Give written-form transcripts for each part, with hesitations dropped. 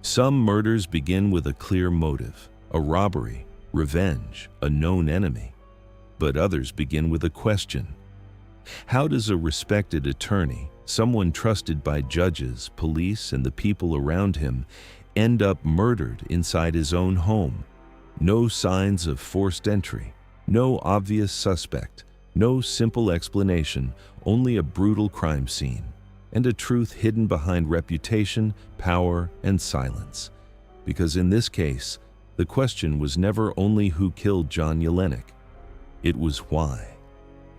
Some murders begin with a clear motive, a robbery, revenge, a known enemy. But others begin with a question. How does a respected attorney, someone trusted by judges, police, and the people around him, end up murdered inside his own home? No signs of forced entry, no obvious suspect, no simple explanation, only a brutal crime scene, and a truth hidden behind reputation, power, and silence. Because in this case, the question was never only who killed John Yelenic. It was why,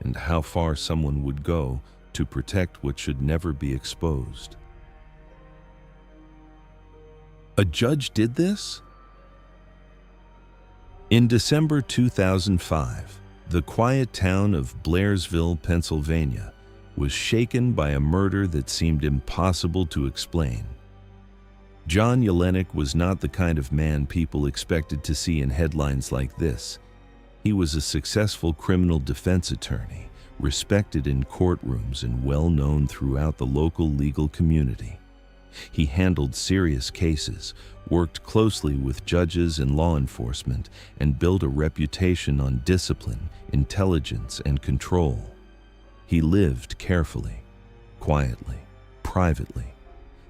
and how far someone would go to protect what should never be exposed. A judge did this? In December 2005, the quiet town of Blairsville, Pennsylvania, was shaken by a murder that seemed impossible to explain. John Yelenic was not the kind of man people expected to see in headlines like this. He was a successful criminal defense attorney, respected in courtrooms and well known throughout the local legal community. He handled serious cases, worked closely with judges and law enforcement, and built a reputation on discipline, intelligence, and control. He lived carefully, quietly, privately.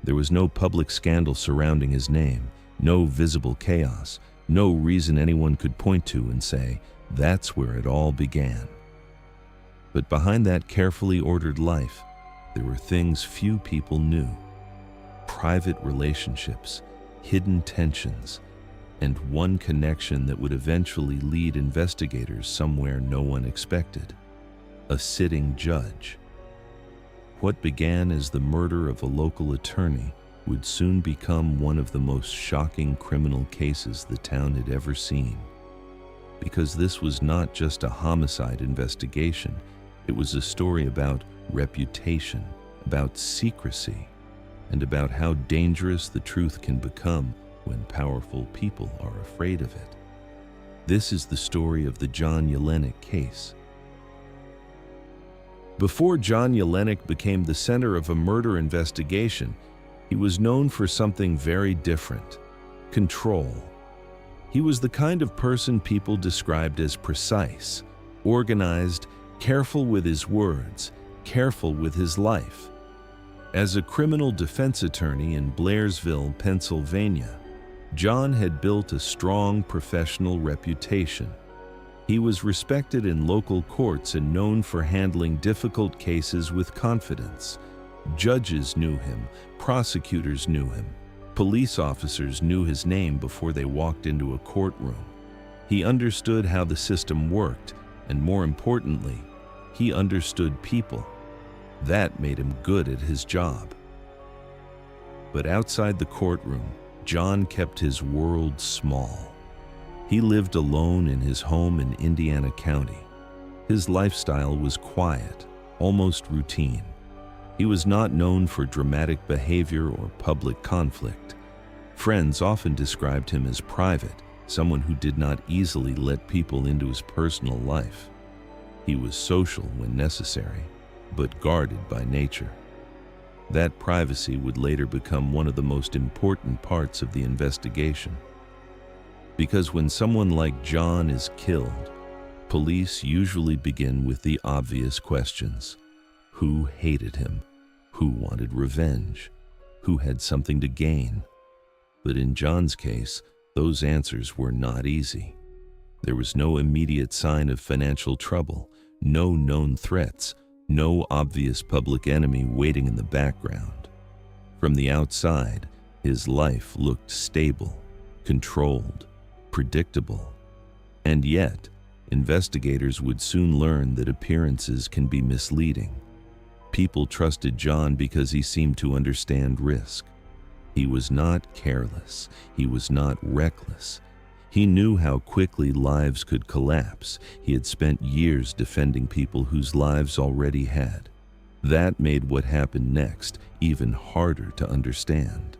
There was no public scandal surrounding his name, no visible chaos, no reason anyone could point to and say, "That's where it all began." But behind that carefully ordered life, there were things few people knew. Private relationships, hidden tensions, and one connection that would eventually lead investigators somewhere no one expected: a sitting judge. What began as the murder of a local attorney would soon become one of the most shocking criminal cases the town had ever seen. Because this was not just a homicide investigation, it was a story about reputation, about secrecy, and about how dangerous the truth can become when powerful people are afraid of it. This is the story of the John Yelenic case. Before John Yelenic became the center of a murder investigation, he was known for something very different: control. He was the kind of person people described as precise, organized, careful with his words, careful with his life. As a criminal defense attorney in Blairsville, Pennsylvania, John had built a strong professional reputation. He was respected in local courts and known for handling difficult cases with confidence. Judges knew him, prosecutors knew him, police officers knew his name before they walked into a courtroom. He understood how the system worked, and more importantly, he understood people. That made him good at his job. But outside the courtroom, John kept his world small. He lived alone in his home in Indiana County. His lifestyle was quiet, almost routine. He was not known for dramatic behavior or public conflict. Friends often described him as private, someone who did not easily let people into his personal life. He was social when necessary, but guarded by nature. That privacy would later become one of the most important parts of the investigation. Because when someone like John is killed, police usually begin with the obvious questions. Who hated him? Who wanted revenge? Who had something to gain? But in John's case, those answers were not easy. There was no immediate sign of financial trouble, no known threats, no obvious public enemy waiting in the background. From the outside, his life looked stable, controlled, predictable. And yet, investigators would soon learn that appearances can be misleading. People trusted John because he seemed to understand risk. He was not careless. He was not reckless. He knew how quickly lives could collapse. He had spent years defending people whose lives already had. That made what happened next even harder to understand.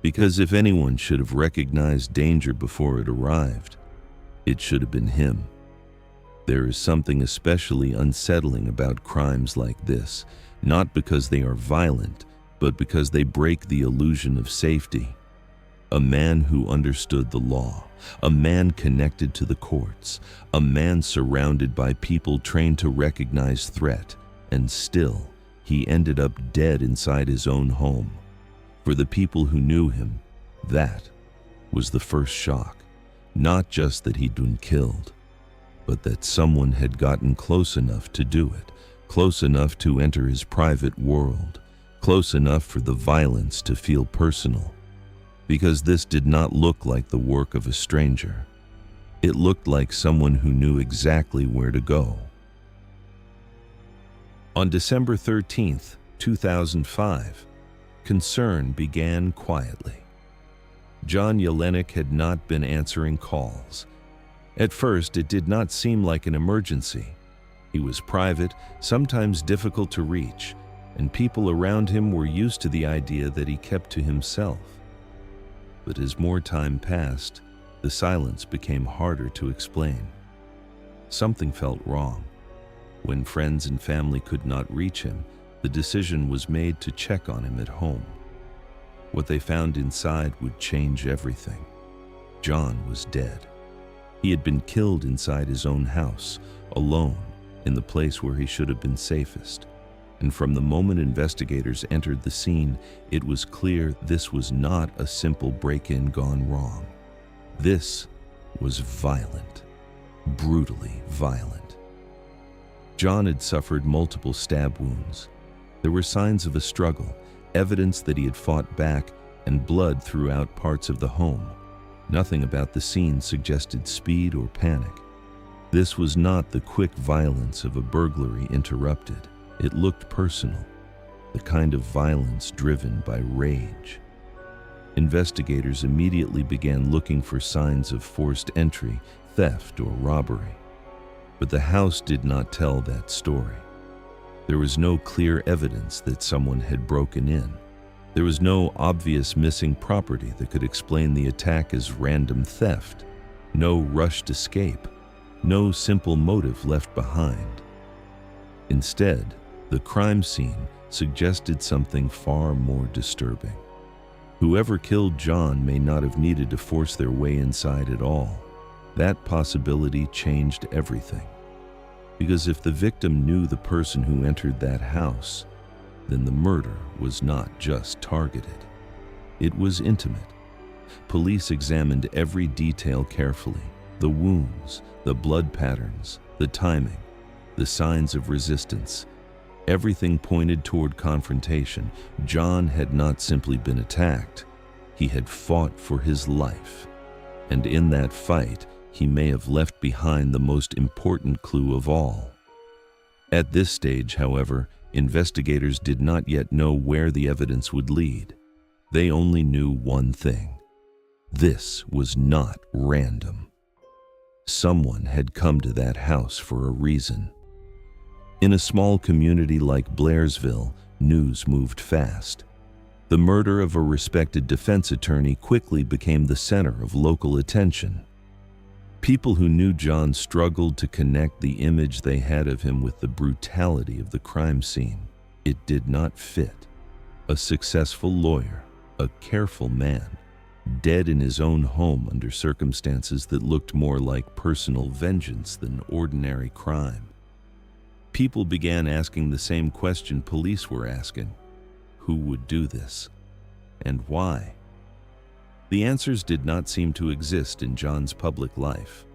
Because if anyone should have recognized danger before it arrived, it should have been him. There is something especially unsettling about crimes like this, not because they are violent, but because they break the illusion of safety. A man who understood the law, a man connected to the courts, a man surrounded by people trained to recognize threat, and still, he ended up dead inside his own home. For the people who knew him, that was the first shock. Not just that he'd been killed, but that someone had gotten close enough to do it, close enough to enter his private world, close enough for the violence to feel personal. Because this did not look like the work of a stranger. It looked like someone who knew exactly where to go. On December 13th, 2005, concern began quietly. John Yelenic had not been answering calls. At first, it did not seem like an emergency. He was private, sometimes difficult to reach, and people around him were used to the idea that he kept to himself. But as more time passed, the silence became harder to explain. Something felt wrong. When friends and family could not reach him, the decision was made to check on him at home. What they found inside would change everything. John was dead. He had been killed inside his own house, alone, in the place where he should have been safest. And from the moment investigators entered the scene, it was clear this was not a simple break-in gone wrong. This was violent, brutally violent. John had suffered multiple stab wounds. There were signs of a struggle, evidence that he had fought back, and blood throughout parts of the home. Nothing about the scene suggested speed or panic. This was not the quick violence of a burglary interrupted. It looked personal, the kind of violence driven by rage. Investigators immediately began looking for signs of forced entry, theft, or robbery. But the house did not tell that story. There was no clear evidence that someone had broken in. There was no obvious missing property that could explain the attack as random theft. No rushed escape. No simple motive left behind. Instead, the crime scene suggested something far more disturbing. Whoever killed John may not have needed to force their way inside at all. That possibility changed everything. Because if the victim knew the person who entered that house, then the murder was not just targeted. It was intimate. Police examined every detail carefully: the wounds, the blood patterns, the timing, the signs of resistance. Everything pointed toward confrontation. John had not simply been attacked. He had fought for his life. And in that fight, he may have left behind the most important clue of all. At this stage, however, investigators did not yet know where the evidence would lead. They only knew one thing: this was not random. Someone had come to that house for a reason. In a small community like Blairsville, news moved fast. The murder of a respected defense attorney quickly became the center of local attention. People who knew John struggled to connect the image they had of him with the brutality of the crime scene. It did not fit. A successful lawyer, a careful man, dead in his own home under circumstances that looked more like personal vengeance than ordinary crime. People began asking the same question police were asking: who would do this? And why? The answers did not seem to exist in John's public life.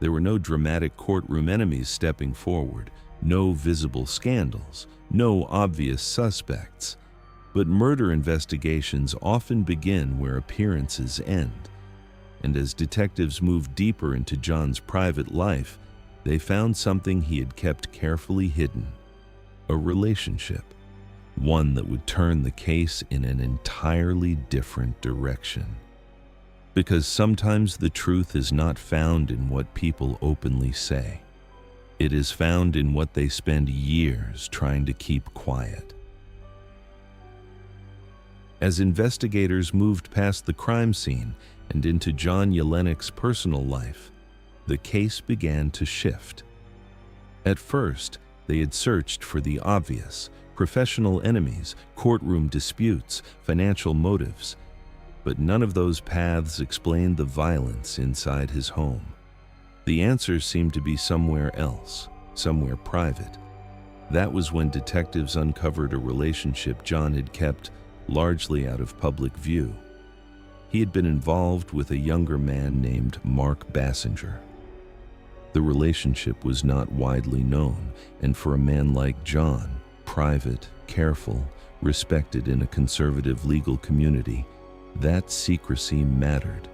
There were no dramatic courtroom enemies stepping forward, no visible scandals, no obvious suspects. But murder investigations often begin where appearances end. And as detectives moved deeper into John's private life, they found something he had kept carefully hidden: a relationship, one that would turn the case in an entirely different direction. Because sometimes the truth is not found in what people openly say. It is found in what they spend years trying to keep quiet. As investigators moved past the crime scene and into John Yelenic's personal life, the case began to shift. At first, they had searched for the obvious: professional enemies, courtroom disputes, financial motives. But none of those paths explained the violence inside his home. The answer seemed to be somewhere else, somewhere private. That was when detectives uncovered a relationship John had kept largely out of public view. He had been involved with a younger man named Mark Bassinger. The relationship was not widely known, and for a man like John, private, careful, respected in a conservative legal community, that secrecy mattered.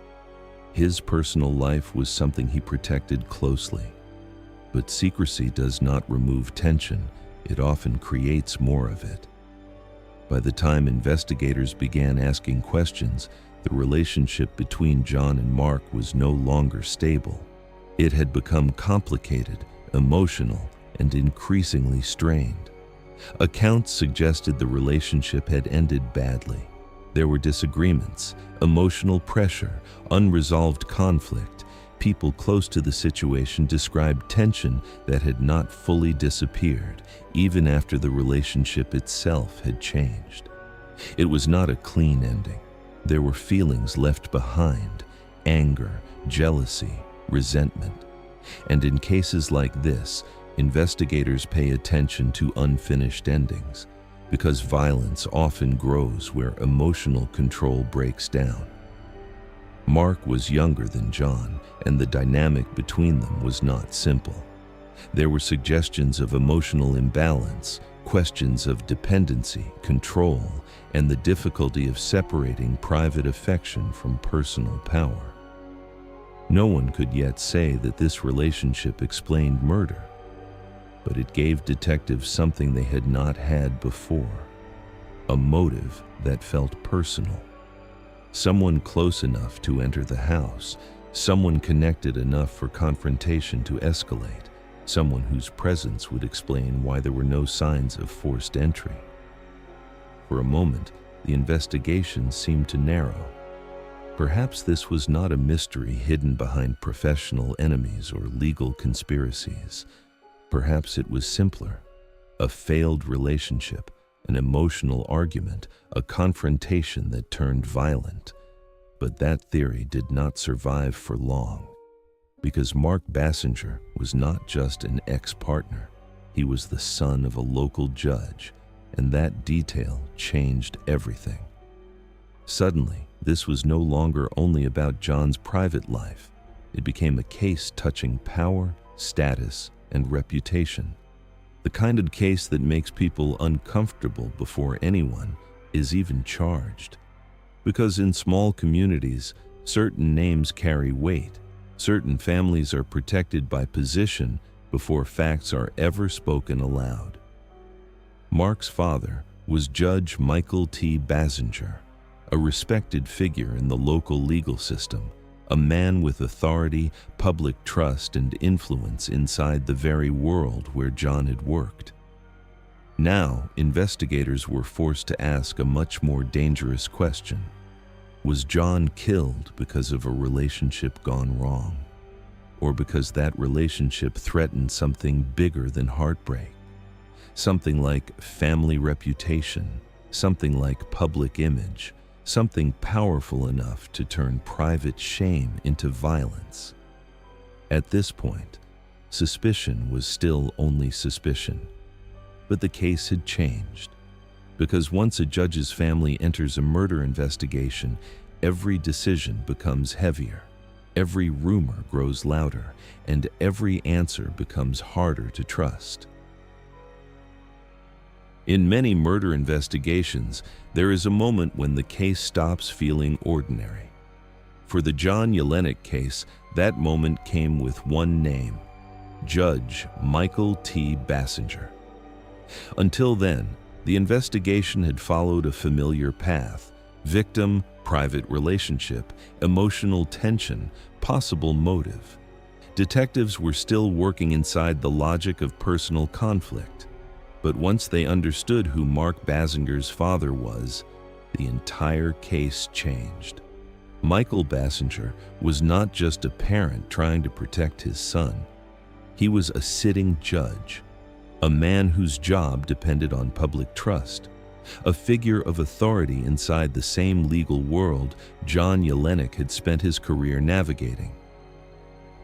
His personal life was something he protected closely. But secrecy does not remove tension, it often creates more of it. By the time investigators began asking questions, the relationship between John and Mark was no longer stable. It had become complicated, emotional, and increasingly strained. Accounts suggested the relationship had ended badly. There were disagreements, emotional pressure, unresolved conflict. People close to the situation described tension that had not fully disappeared, even after the relationship itself had changed. It was not a clean ending. There were feelings left behind: anger, jealousy, resentment. And in cases like this, investigators pay attention to unfinished endings, because violence often grows where emotional control breaks down. Mark was younger than John, and the dynamic between them was not simple. There were suggestions of emotional imbalance, questions of dependency, control, and the difficulty of separating private affection from personal power. No one could yet say that this relationship explained murder, but it gave detectives something they had not had before: a motive that felt personal. Someone close enough to enter the house, someone connected enough for confrontation to escalate, someone whose presence would explain why there were no signs of forced entry. For a moment, the investigation seemed to narrow. Perhaps this was not a mystery hidden behind professional enemies or legal conspiracies. Perhaps it was simpler: a failed relationship, an emotional argument, a confrontation that turned violent. But that theory did not survive for long, because Mark Bassinger was not just an ex-partner. He was the son of a local judge, and that detail changed everything. Suddenly, this was no longer only about John's private life. It became a case touching power, status, and reputation. The kind of case that makes people uncomfortable before anyone is even charged. Because in small communities, certain names carry weight. Certain families are protected by position before facts are ever spoken aloud. Mark's father was Judge Michael T. Bassinger, a respected figure in the local legal system, a man with authority, public trust, and influence inside the very world where John had worked. Now, investigators were forced to ask a much more dangerous question. Was John killed because of a relationship gone wrong? Or because that relationship threatened something bigger than heartbreak? Something like family reputation, something like public image, something powerful enough to turn private shame into violence. At this point, suspicion was still only suspicion. But the case had changed, because once a judge's family enters a murder investigation, every decision becomes heavier, every rumor grows louder, and every answer becomes harder to trust. In many murder investigations, there is a moment when the case stops feeling ordinary. For the John Yelenic case, that moment came with one name: Judge Michael T. Bassinger. Until then, the investigation had followed a familiar path: victim, private relationship, emotional tension, possible motive. Detectives were still working inside the logic of personal conflict. But once they understood who Mark Bassinger's father was, the entire case changed. Michael Bassinger was not just a parent trying to protect his son. He was a sitting judge, a man whose job depended on public trust, a figure of authority inside the same legal world John Yelenic had spent his career navigating.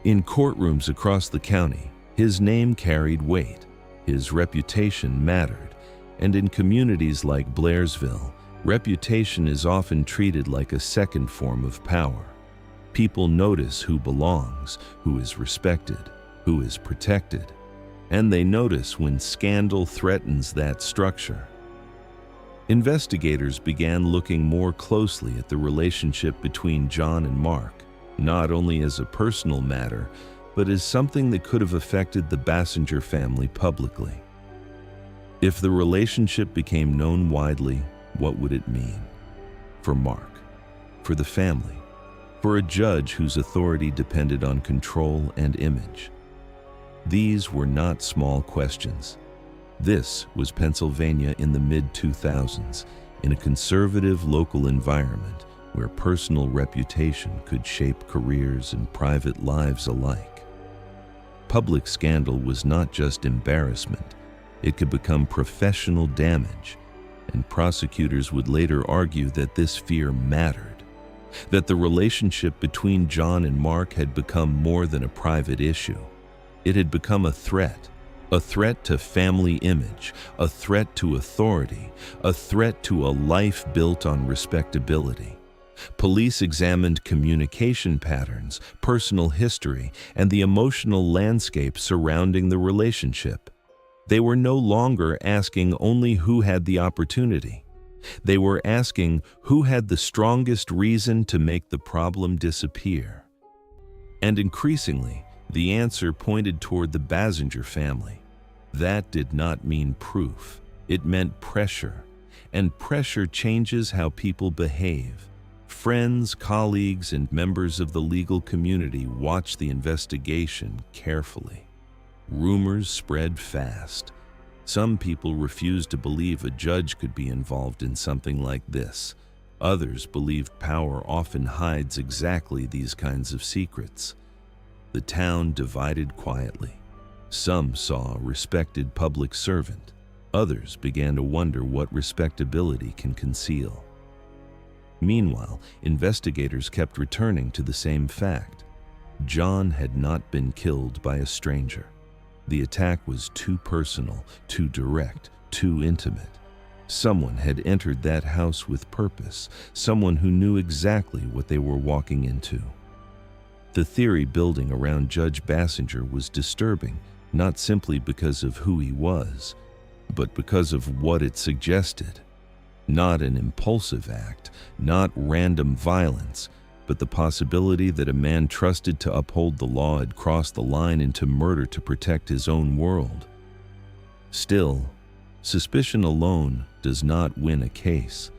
In courtrooms across the county, his name carried weight, his reputation mattered, and in communities like Blairsville, reputation is often treated like a second form of power. People notice who belongs, who is respected, who is protected, and they notice when scandal threatens that structure. Investigators began looking more closely at the relationship between John and Mark, not only as a personal matter, but as something that could have affected the Bassinger family publicly. If the relationship became known widely, what would it mean? For Mark, for the family, for a judge whose authority depended on control and image. These were not small questions. This was Pennsylvania in the mid-2000s, in a conservative local environment where personal reputation could shape careers and private lives alike. Public scandal was not just embarrassment, it could become professional damage, and prosecutors would later argue that this fear mattered, that the relationship between John and Mark had become more than a private issue. It had become a threat to family image, a threat to authority, a threat to a life built on respectability. Police examined communication patterns, personal history, and the emotional landscape surrounding the relationship. They were no longer asking only who had the opportunity. They were asking who had the strongest reason to make the problem disappear. And increasingly, the answer pointed toward the Bassinger family. That did not mean proof. It meant pressure. And pressure changes how people behave. Friends, colleagues, and members of the legal community watched the investigation carefully. Rumors spread fast. Some people refused to believe a judge could be involved in something like this. Others believed power often hides exactly these kinds of secrets. The town divided quietly. Some saw a respected public servant. Others began to wonder what respectability can conceal. Meanwhile, investigators kept returning to the same fact. John had not been killed by a stranger. The attack was too personal, too direct, too intimate. Someone had entered that house with purpose, someone who knew exactly what they were walking into. The theory building around Judge Bassinger was disturbing, not simply because of who he was, but because of what it suggested. Not an impulsive act, not random violence, but the possibility that a man trusted to uphold the law had crossed the line into murder to protect his own world. Still, suspicion alone does not win a case.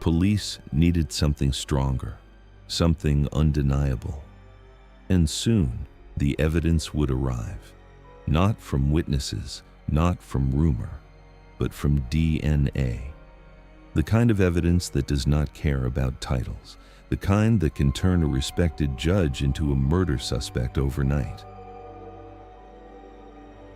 Police needed something stronger, something undeniable. And soon, the evidence would arrive. Not from witnesses, not from rumor, but from DNA. The kind of evidence that does not care about titles, the kind that can turn a respected judge into a murder suspect overnight.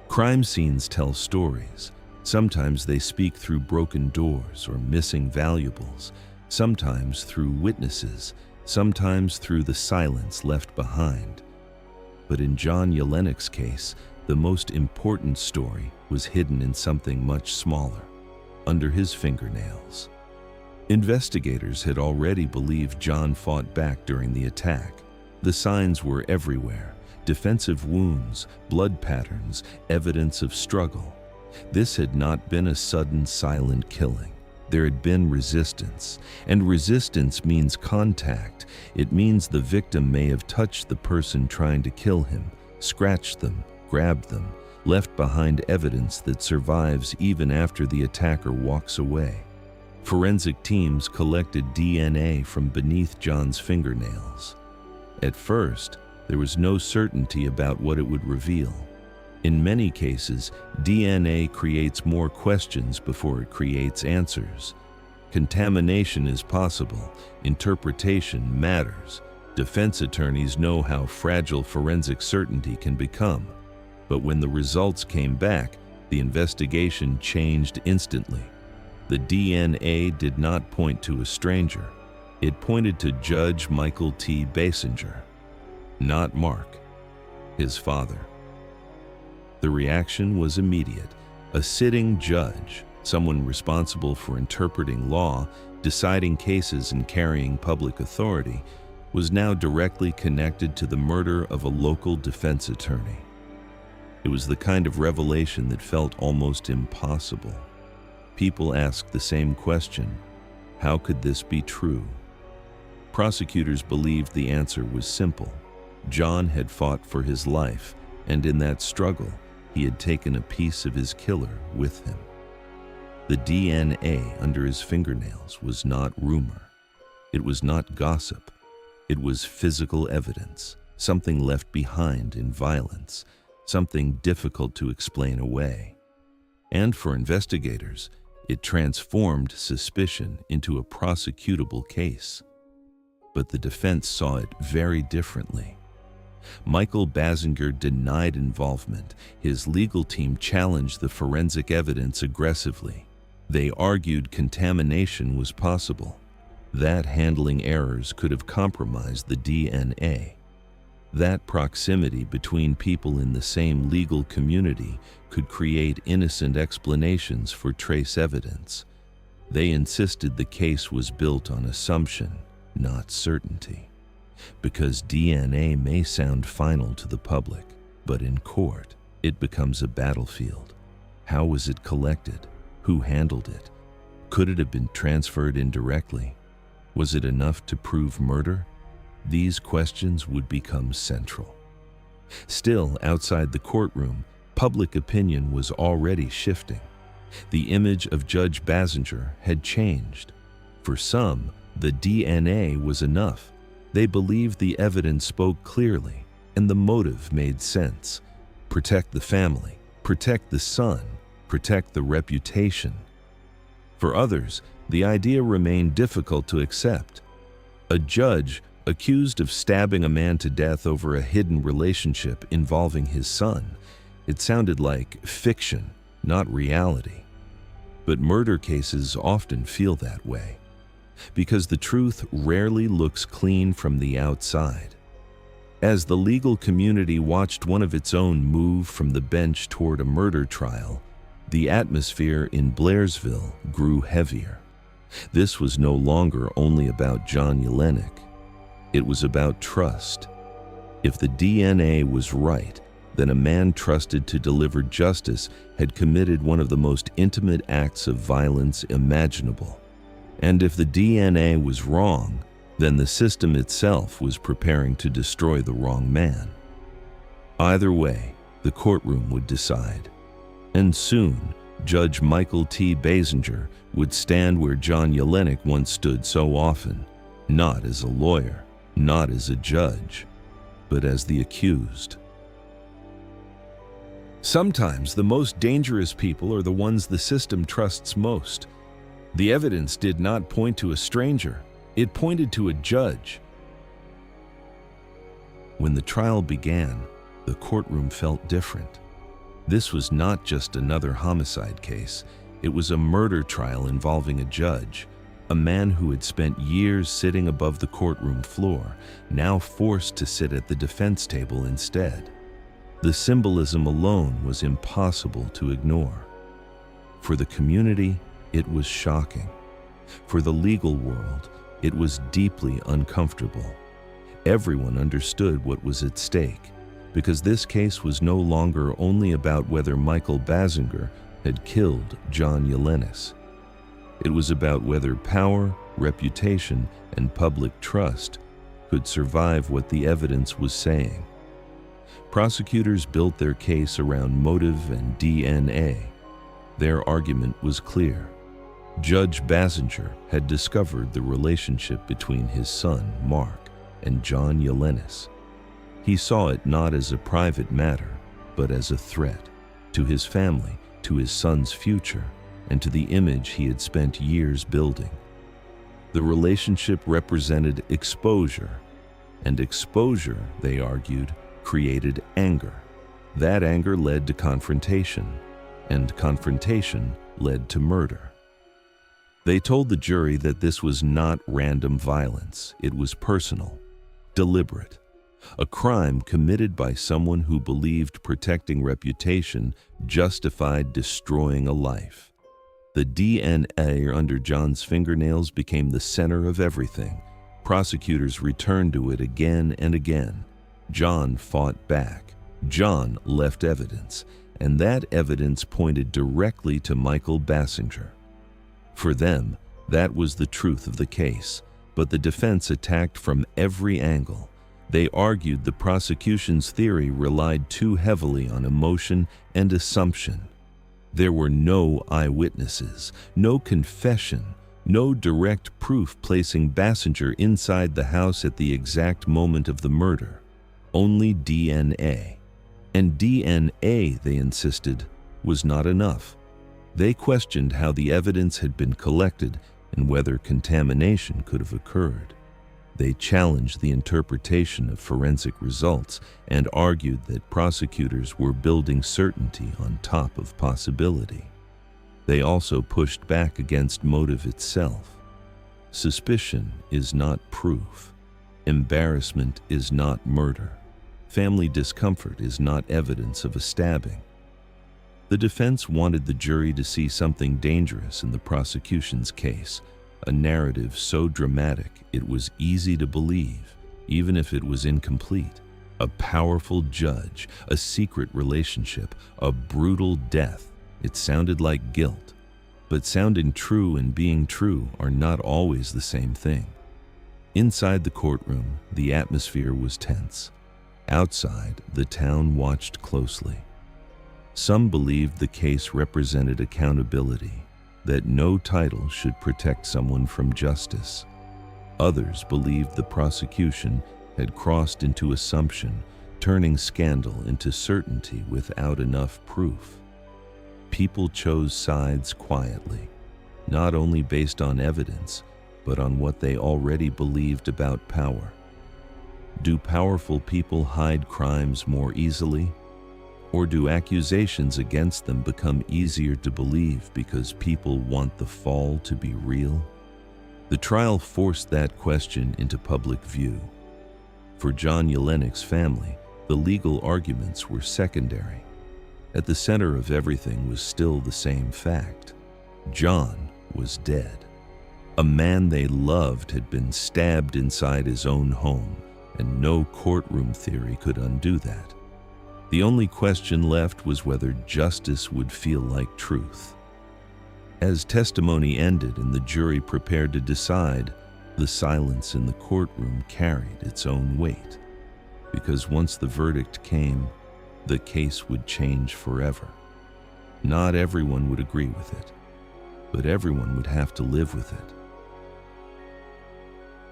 Crime scenes tell stories. Sometimes they speak through broken doors or missing valuables, sometimes through witnesses, sometimes through the silence left behind. But in John Yelenic's case, the most important story was hidden in something much smaller, under his fingernails. Investigators had already believed John fought back during the attack. The signs were everywhere: defensive wounds, blood patterns, evidence of struggle. This had not been a sudden, silent killing. There had been resistance, and resistance means contact. It means the victim may have touched the person trying to kill him, scratched them, grabbed them, left behind evidence that survives even after the attacker walks away. Forensic teams collected DNA from beneath John's fingernails. At first, there was no certainty about what it would reveal. In many cases, DNA creates more questions before it creates answers. Contamination is possible. Interpretation matters. Defense attorneys know how fragile forensic certainty can become. But when the results came back, the investigation changed instantly. The DNA did not point to a stranger. It pointed to Judge Michael T. Basinger, not Mark, his father. The reaction was immediate. A sitting judge, someone responsible for interpreting law, deciding cases, and carrying public authority, was now directly connected to the murder of a local defense attorney. It was the kind of revelation that felt almost impossible. People asked the same question: how could this be true? Prosecutors believed the answer was simple. John had fought for his life, and in that struggle, he had taken a piece of his killer with him. The DNA under his fingernails was not rumor. It was not gossip. It was physical evidence, something left behind in violence, something difficult to explain away. And for investigators, it transformed suspicion into a prosecutable case. But the defense saw it very differently. Michael Basinger denied involvement. His legal team challenged the forensic evidence aggressively. They argued contamination was possible, that handling errors could have compromised the DNA, that proximity between people in the same legal community could create innocent explanations for trace evidence. They insisted the case was built on assumption, not certainty, because DNA may sound final to the public, but in court, it becomes a battlefield. How was it collected? Who handled it? Could it have been transferred indirectly? Was it enough to prove murder? These questions would become central. Still, outside the courtroom, public opinion was already shifting. The image of Judge Basinger had changed. For some, the DNA was enough. They believed the evidence spoke clearly, and the motive made sense. Protect the family, protect the son, protect the reputation. For others, the idea remained difficult to accept. A judge accused of stabbing a man to death over a hidden relationship involving his son. It sounded like fiction, not reality. But murder cases often feel that way, because the truth rarely looks clean from the outside. As the legal community watched one of its own move from the bench toward a murder trial, the atmosphere in Blairsville grew heavier. This was no longer only about John Yelenic. It was about trust. If the DNA was right, then a man trusted to deliver justice had committed one of the most intimate acts of violence imaginable. And if the DNA was wrong, then the system itself was preparing to destroy the wrong man. Either way, the courtroom would decide. And soon, Judge Michael T. Basinger would stand where John Yelenic once stood so often, not as a lawyer, not as a judge, but as the accused. Sometimes the most dangerous people are the ones the system trusts most. The evidence did not point to a stranger, it pointed to a judge. When the trial began, the courtroom felt different. This was not just another homicide case, it was a murder trial involving a judge, a man who had spent years sitting above the courtroom floor, now forced to sit at the defense table instead. The symbolism alone was impossible to ignore. For the community, it was shocking. For the legal world, it was deeply uncomfortable. Everyone understood what was at stake, because this case was no longer only about whether Michael Basinger had killed John Yelenic. It was about whether power, reputation, and public trust could survive what the evidence was saying. Prosecutors built their case around motive and DNA. Their argument was clear. Judge Basinger had discovered the relationship between his son, Mark, and John Yelenic. He saw it not as a private matter, but as a threat to his family, to his son's future, and to the image he had spent years building. The relationship represented exposure, and exposure, they argued, created anger. That anger led to confrontation, and confrontation led to murder. They told the jury that this was not random violence. It was personal, deliberate, a crime committed by someone who believed protecting reputation justified destroying a life. The DNA under John's fingernails became the center of everything. Prosecutors returned to it again and again. John fought back. John left evidence, and that evidence pointed directly to Michael Basinger. For them, that was the truth of the case, but the defense attacked from every angle. They argued the prosecution's theory relied too heavily on emotion and assumption. There were no eyewitnesses, no confession, no direct proof placing Basinger inside the house at the exact moment of the murder. Only DNA. And DNA, they insisted, was not enough. They questioned how the evidence had been collected and whether contamination could have occurred. They challenged the interpretation of forensic results and argued that prosecutors were building certainty on top of possibility. They also pushed back against motive itself. Suspicion is not proof. Embarrassment is not murder. Family discomfort is not evidence of a stabbing. The defense wanted the jury to see something dangerous in the prosecution's case, a narrative so dramatic it was easy to believe, even if it was incomplete. A powerful judge, a secret relationship, a brutal death. It sounded like guilt. But sounding true and being true are not always the same thing. Inside the courtroom, the atmosphere was tense. Outside, the town watched closely. Some believed the case represented accountability, that no title should protect someone from justice. Others believed the prosecution had crossed into assumption, turning scandal into certainty without enough proof. People chose sides quietly, not only based on evidence, but on what they already believed about power. Do powerful people hide crimes more easily? Or do accusations against them become easier to believe because people want the fall to be real? The trial forced that question into public view. For John Yelenic's family, the legal arguments were secondary. At the center of everything was still the same fact. John was dead. A man they loved had been stabbed inside his own home, and no courtroom theory could undo that. The only question left was whether justice would feel like truth. As testimony ended and the jury prepared to decide, the silence in the courtroom carried its own weight. Because once the verdict came, the case would change forever. Not everyone would agree with it, but everyone would have to live with it.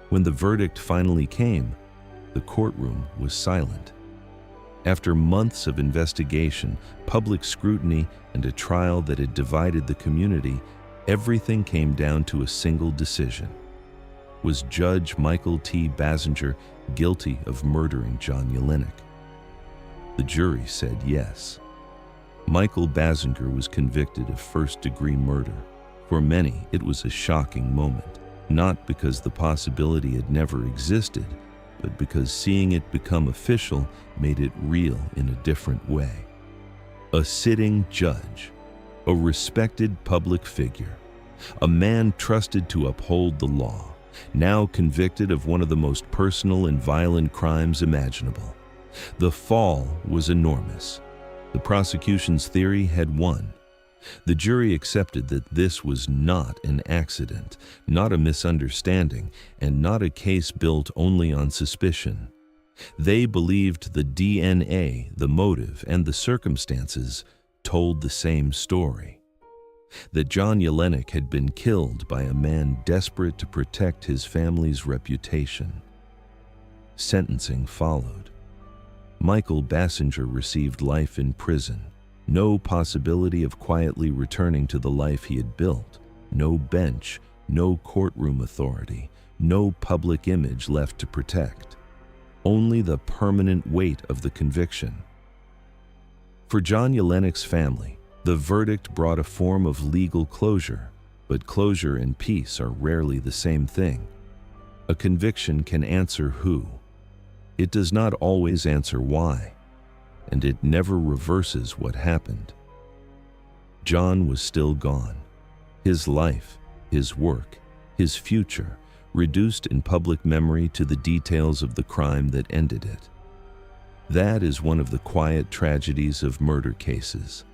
When the verdict finally came, the courtroom was silent. After months of investigation, public scrutiny, and a trial that had divided the community, everything came down to a single decision. Was Judge Michael T. Basinger guilty of murdering John Yelenic? The jury said yes. Michael Basinger was convicted of first-degree murder. For many, it was a shocking moment, not because the possibility had never existed, but because seeing it become official made it real in a different way. A sitting judge, a respected public figure, a man trusted to uphold the law, now convicted of one of the most personal and violent crimes imaginable. The fall was enormous. The prosecution's theory had won. The jury accepted that this was not an accident, not a misunderstanding, and not a case built only on suspicion. They believed the DNA, the motive, and the circumstances told the same story. That John Yelenic had been killed by a man desperate to protect his family's reputation. Sentencing followed. Michael Basinger received life in prison. No possibility of quietly returning to the life he had built. No bench, no courtroom authority, no public image left to protect. Only the permanent weight of the conviction. For John Yelenic's family, the verdict brought a form of legal closure. But closure and peace are rarely the same thing. A conviction can answer who. It does not always answer why, and it never reverses what happened. John was still gone. His life, his work, his future, reduced in public memory to the details of the crime that ended it. That is one of the quiet tragedies of murder cases.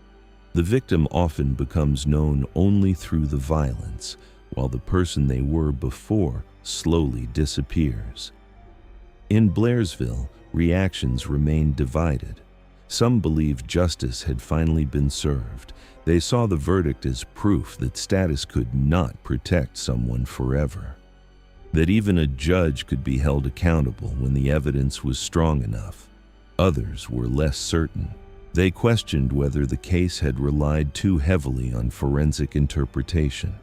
The victim often becomes known only through the violence, while the person they were before slowly disappears. In Blairsville, reactions remained divided. Some believed justice had finally been served. They saw the verdict as proof that status could not protect someone forever, that even a judge could be held accountable when the evidence was strong enough. Others were less certain. They questioned whether the case had relied too heavily on forensic interpretation,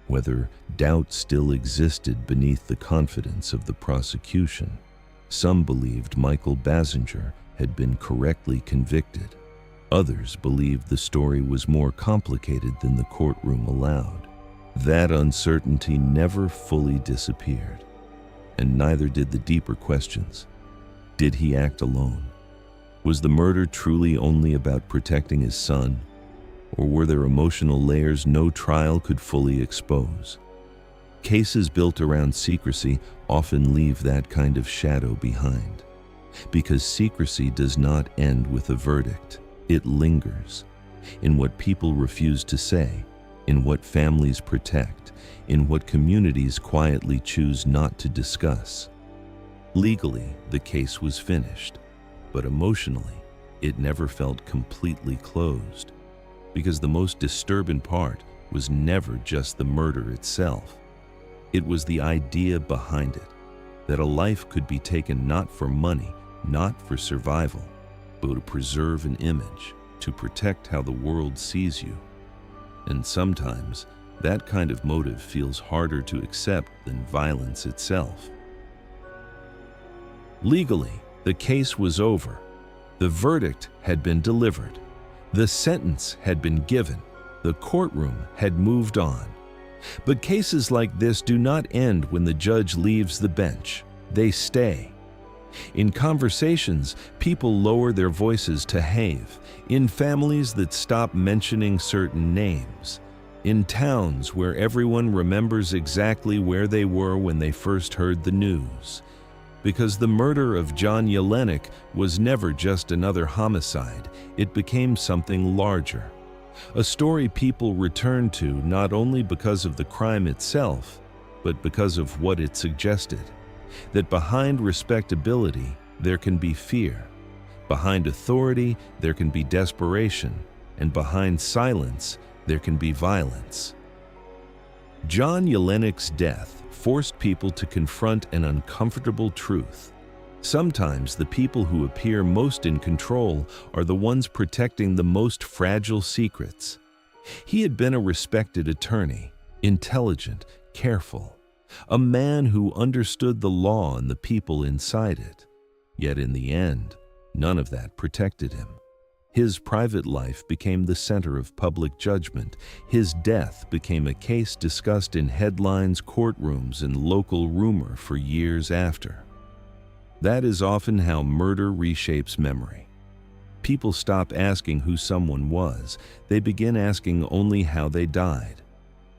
whether doubt still existed beneath the confidence of the prosecution. Some believed Michael Basinger had been correctly convicted. Others believed the story was more complicated than the courtroom allowed. That uncertainty never fully disappeared, and neither did the deeper questions. Did he act alone? Was the murder truly only about protecting his son, or were there emotional layers no trial could fully expose? Cases built around secrecy often leave that kind of shadow behind, because secrecy does not end with a verdict. It lingers in what people refuse to say, in what families protect, in what communities quietly choose not to discuss. Legally, the case was finished, but emotionally, it never felt completely closed, because the most disturbing part was never just the murder itself. It was the idea behind it, that a life could be taken not for money, not for survival, but to preserve an image, to protect how the world sees you. And sometimes, that kind of motive feels harder to accept than violence itself. Legally, the case was over. The verdict had been delivered. The sentence had been given. The courtroom had moved on. But cases like this do not end when the judge leaves the bench. They stay. In conversations, people lower their voices to have. In families that stop mentioning certain names. In towns where everyone remembers exactly where they were when they first heard the news. Because the murder of John Yelenic was never just another homicide, it became something larger. A story people return to not only because of the crime itself, but because of what it suggested. That behind respectability, there can be fear. Behind authority, there can be desperation. And behind silence, there can be violence. John Yelenic's death forced people to confront an uncomfortable truth. Sometimes the people who appear most in control are the ones protecting the most fragile secrets. He had been a respected attorney, intelligent, careful, a man who understood the law and the people inside it. Yet in the end, none of that protected him. His private life became the center of public judgment. His death became a case discussed in headlines, courtrooms, and local rumor for years after. That is often how murder reshapes memory. People stop asking who someone was. They begin asking only how they died.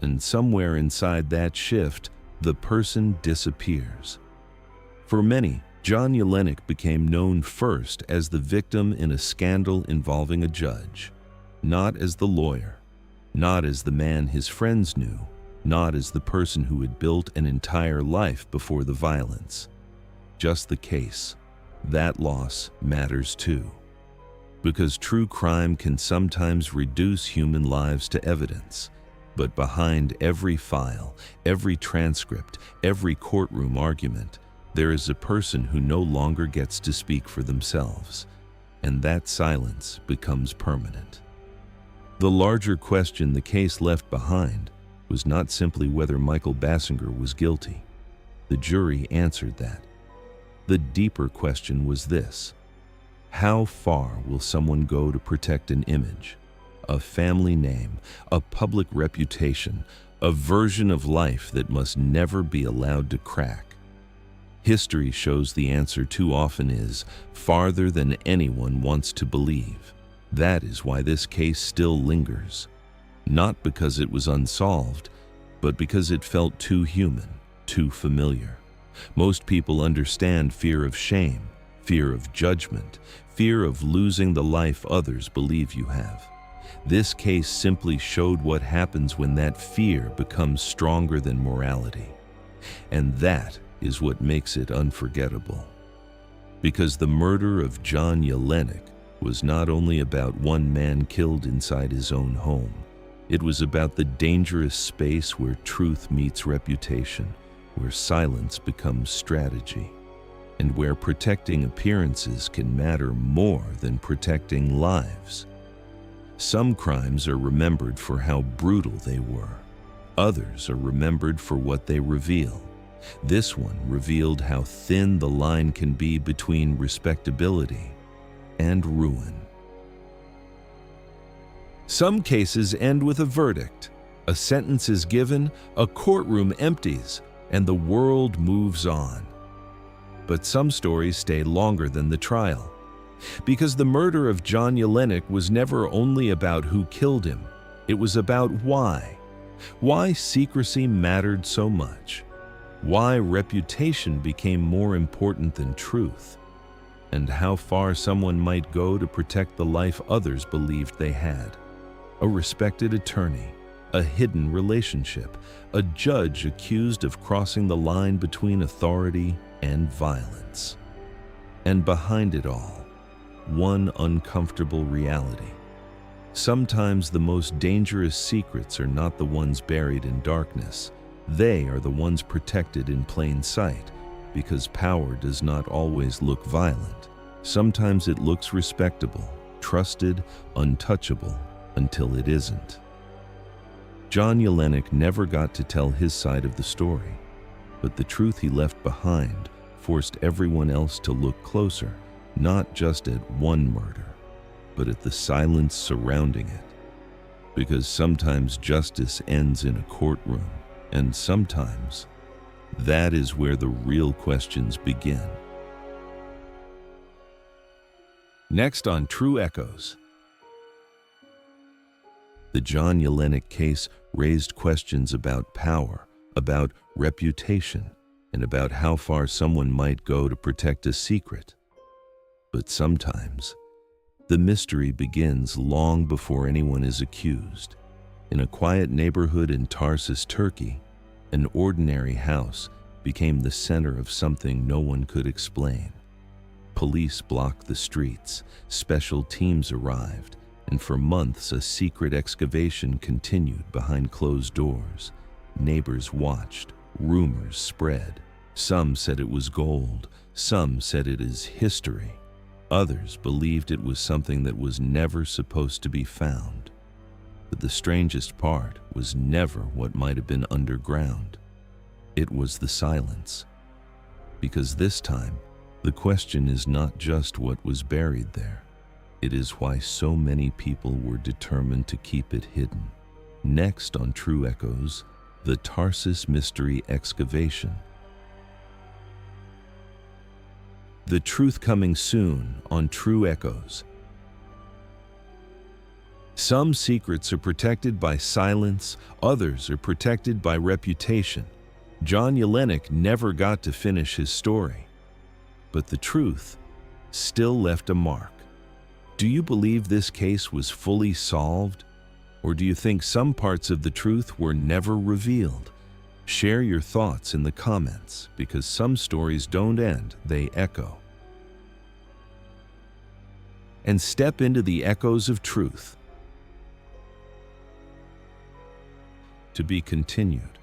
And somewhere inside that shift, the person disappears. For many, John Yelenic became known first as the victim in a scandal involving a judge, not as the lawyer, not as the man his friends knew, not as the person who had built an entire life before the violence. Just the case. That loss matters too. Because true crime can sometimes reduce human lives to evidence. But behind every file, every transcript, every courtroom argument, there is a person who no longer gets to speak for themselves, and that silence becomes permanent. The larger question the case left behind was not simply whether Michael Basinger was guilty. The jury answered that. The deeper question was this: how far will someone go to protect an image, a family name, a public reputation, a version of life that must never be allowed to crack. History shows the answer too often is farther than anyone wants to believe. That is why this case still lingers. Not because it was unsolved, but because it felt too human, too familiar. Most people understand fear of shame, fear of judgment, fear of losing the life others believe you have. This case simply showed what happens when that fear becomes stronger than morality. And that is what makes it unforgettable. Because the murder of John Yelenic was not only about one man killed inside his own home, it was about the dangerous space where truth meets reputation, where silence becomes strategy, and where protecting appearances can matter more than protecting lives. Some crimes are remembered for how brutal they were. Others are remembered for what they reveal. This one revealed how thin the line can be between respectability and ruin. Some cases end with a verdict. A sentence is given, a courtroom empties, and the world moves on. But some stories stay longer than the trial. Because the murder of John Yelenic was never only about who killed him, it was about why. Why secrecy mattered so much. Why reputation became more important than truth, and how far someone might go to protect the life others believed they had. A respected attorney, a hidden relationship, a judge accused of crossing the line between authority and violence. And behind it all, one uncomfortable reality. Sometimes the most dangerous secrets are not the ones buried in darkness. They are the ones protected in plain sight, because power does not always look violent. Sometimes it looks respectable, trusted, untouchable, until it isn't. John Yelenic never got to tell his side of the story, but the truth he left behind forced everyone else to look closer, not just at one murder, but at the silence surrounding it. Because sometimes justice ends in a courtroom, and sometimes that is where the real questions begin. Next on True Echoes. The John Yelenic case raised questions about power, about reputation, and about how far someone might go to protect a secret. But sometimes, the mystery begins long before anyone is accused. In a quiet neighborhood in Tarsus, Turkey, an ordinary house became the center of something no one could explain. Police blocked the streets, special teams arrived, and for months a secret excavation continued behind closed doors. Neighbors watched, rumors spread. Some said it was gold, some said it is history. Others believed it was something that was never supposed to be found. But the strangest part was never what might have been underground. It was the silence. Because this time, the question is not just what was buried there. It is why so many people were determined to keep it hidden. Next on True Echoes, the Tarsus Mystery Excavation. The truth coming soon on True Echoes. Some secrets are protected by silence, others are protected by reputation. John Yelenic never got to finish his story, but the truth still left a mark. Do you believe this case was fully solved? Or do you think some parts of the truth were never revealed? Share your thoughts in the comments, because some stories don't end, they echo. And step into the echoes of truth. To be continued.